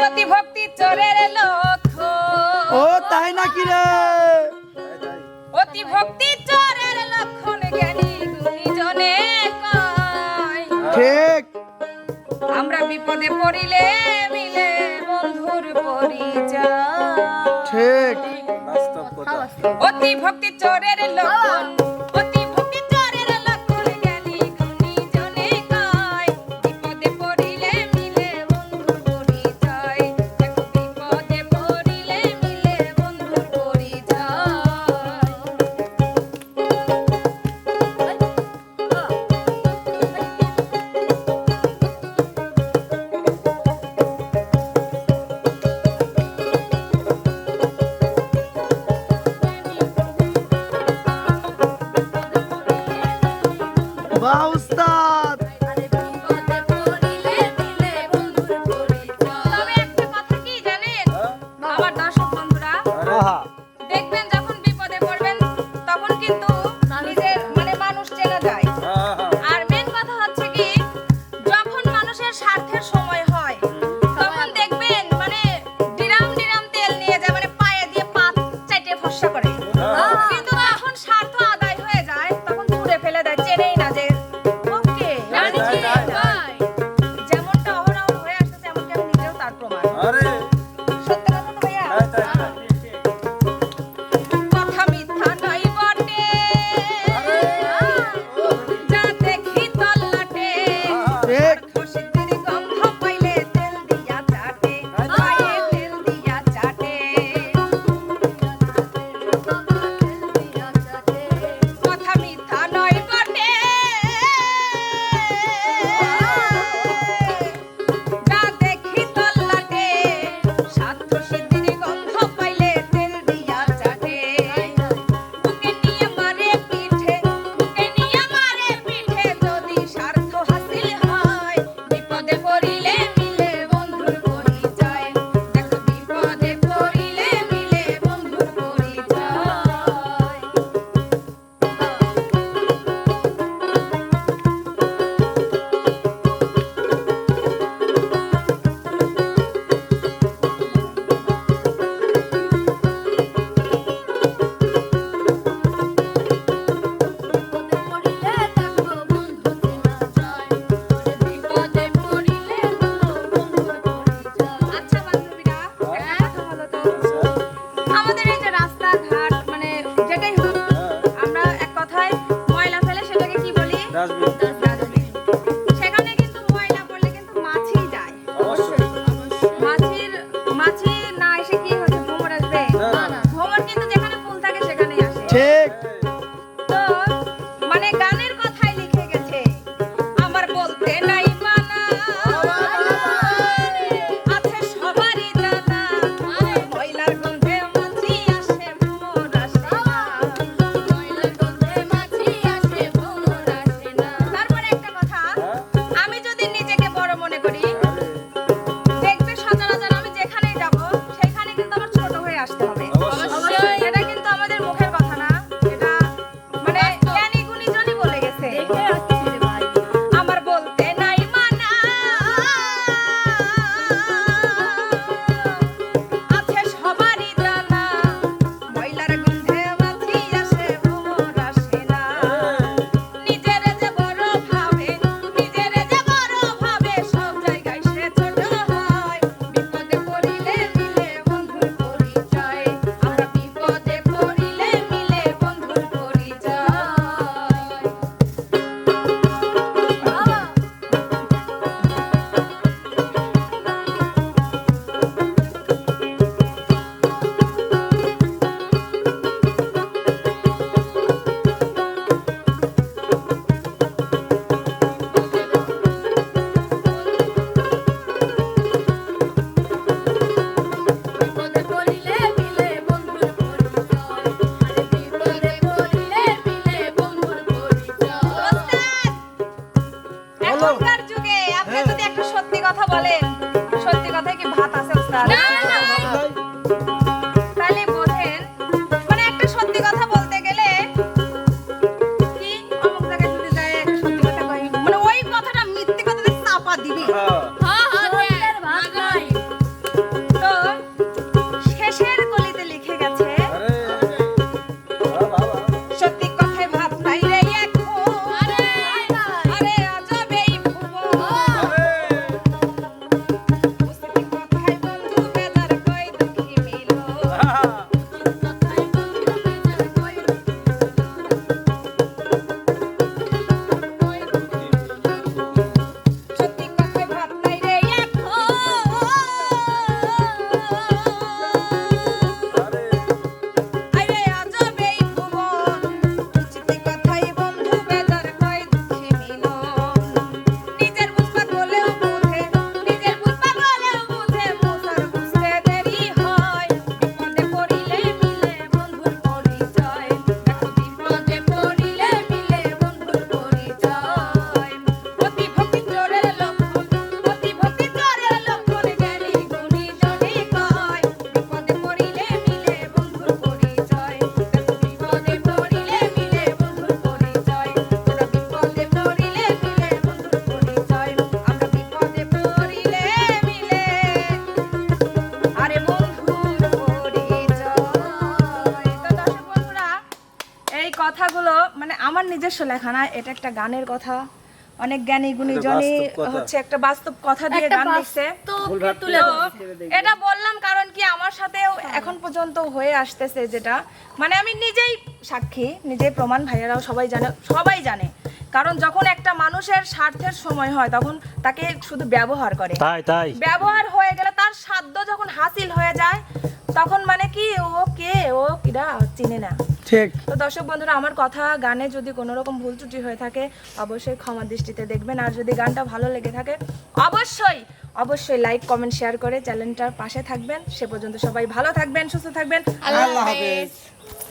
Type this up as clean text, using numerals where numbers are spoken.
অতি ভক্তি চোরের লক্ষণ। ও তাই নাকি রে? অতি ভক্তি চোরের লক্ষণ জ্ঞানী গুণী জনে কয়। ঠিক। আমরা বিপদে পড়িলে মিলে বন্ধুর পরিচয়। ঠিক। অতি ভক্তি চোরের লক্ষণ, অতি ভক্তি চোরের লক্ষণ জ্ঞানী গুণী জনে কয়। বিপদে পড়িলে মিলে বন্ধুর পরিচয়। দেখো বিপদে পড়িলে মিলে বন্ধুর পরিচয়। বাহ উস্তাদ। তবে একটা কথা কি জানেন আমার দর্শক বন্ধুরা, আহা, দেখবেন যখন বিপদে পড়বেন তখন কিন্তু নিজের মানে মানুষ চেনা যায়। আর মেন কথা হচ্ছে কি, যখন মানুষের স্বার্থের সময় হয় তখন দেখবেন মানে ডিরাম ডিরাম তেল নিয়ে যায়, মানে পায়ে দিয়ে পা চাইটে ফর্সা করে। কিন্তু যখন স্বার্থ আদায় হয়ে যায় তখন ছুঁড়ে ফেলে দেয়, চেনেই না যে ওকে যেমনটা অহরহ হয়ে আসছে এমনকি আমি নিজেও তার প্রমাণ। সত্যি কথা তো ভাইয়া, কথা মিথ্যা নয় বটে, যা দেখি তল্লাটে। ঠিক। খুশির গন্ধ পাইলে তেল দিয়া চাটে, পায়ে তেল দিয়া চাটে। কথা মিথ্যা নয় বটে, যা দেখি তল্লাটে। স্বার্থ সিদ্ধির গন্ধ পাইলে তেল দিয়া চাটে। বুকে নিয়ে মারে পিঠে, বুকে নিয়ে মারে পিঠে, যদি স্বার্থ হাসিল হয়। বিপদে পড়িলে মিলে বন্ধুর পরিচয়। দেখো বিপদে পড়িলে মিলে বন্ধুর পরিচয়। আচ্ছা বান্ধবীরা, একটা কথা বলো তো, আমাদের এই যে রাস্তাঘাট মানে যেটাই হোক, আমরা এক কথায় ময়লা ফেলে সেটাকে কি বলি? ডাস্টবিন। সেখানে কিন্তু ময়লা পড়লে কিন্তু মাছি যায়। মাছি না এসে কি হচ্ছে, ভ্রমর আসবে? ভ্রমর কিন্তু যেখানে ফুল থাকে সেখানেই আসে। ঠিক। তো মানে গানের কথাই লিখে গেছে, আমার বলতে নাই মানা, আছে সবারই জানা। ময়লার গন্ধে মাছি আসে, ভ্রমর আসে না। তারপরে একটা কথা, আমি যদি নিজেকে বড় মনে করি, দেখবে সচরাচর আমি যেখানেই যাব সেখানে কিন্তু আমার ছোট হয়ে আসতে হবে। এটা কিন্তু আমাদের মুখের কথা না, এটা মানে জ্ঞানী গুণীজনই বলে গেছে। আমার বলতে নাই মানা, আছে সবারই জানা। ময়লার গন্ধে মাছি আসে, ভ্রমর আসে না। নিজেরে যে বড় ভাবে, নিজেরে যে বড় ভাবে, সব জায়গায় সে ছোট হয়। বিপদে পড়িলে মিলে বন্ধুর পরিচয়। আমরা বিপদে পড়িলে মিলে বন্ধুর পরিচয়। এখনকার যুগে আপনি যদি একটা সত্যি কথা বলেন, সত্যি কথায় কি ভাত আছে ওস্তাদ? তাহলে বোঝেন মানে একটা সত্যি কথা বলতে গেলে কি অমুক জায়গায় যদি যায় একটা সত্যি কথা কই, মানে ওই কথাটা মিথ্যে কথাতে চাপা দিবি। আমার নিজস্ব লেখা না, এটা একটা গানের কথা। অনেক জ্ঞানী গুণীজনী হচ্ছে একটা বাস্তব কথা দিয়ে গান লিখছে। তুলে তো এটা বললাম কারণ কি আমার সাথেও এখন পর্যন্ত হয়ে আসতেছে, যেটা মানে আমি নিজেই সাক্ষী, নিজেই প্রমাণ, ভাইয়ারাও সবাই জানে। কারণ যখন একটা মানুষের স্বার্থের সময় হয় তখন তাকে শুধু ব্যবহার করে, তাই ব্যবহার হয়ে গেলে তার সাধ্য যখন হাসিল হয়ে যায় তখন মানে কি ও কে, ও কিরা চিনে না। ঠিক। তো দর্শক বন্ধুরা, আমার কথা গানে যদি কোনো রকম ভুল ত্রুটি হয়ে থাকে অবশ্যই ক্ষমা দৃষ্টিতে দেখবেন। আর যদি গানটা ভালো লেগে থাকে অবশ্যই লাইক কমেন্ট শেয়ার করে চ্যানেলটার পাশে থাকবেন। সে পর্যন্ত সবাই ভালো থাকবেন, সুস্থ থাকবেন। আল্লাহ হাফেজ।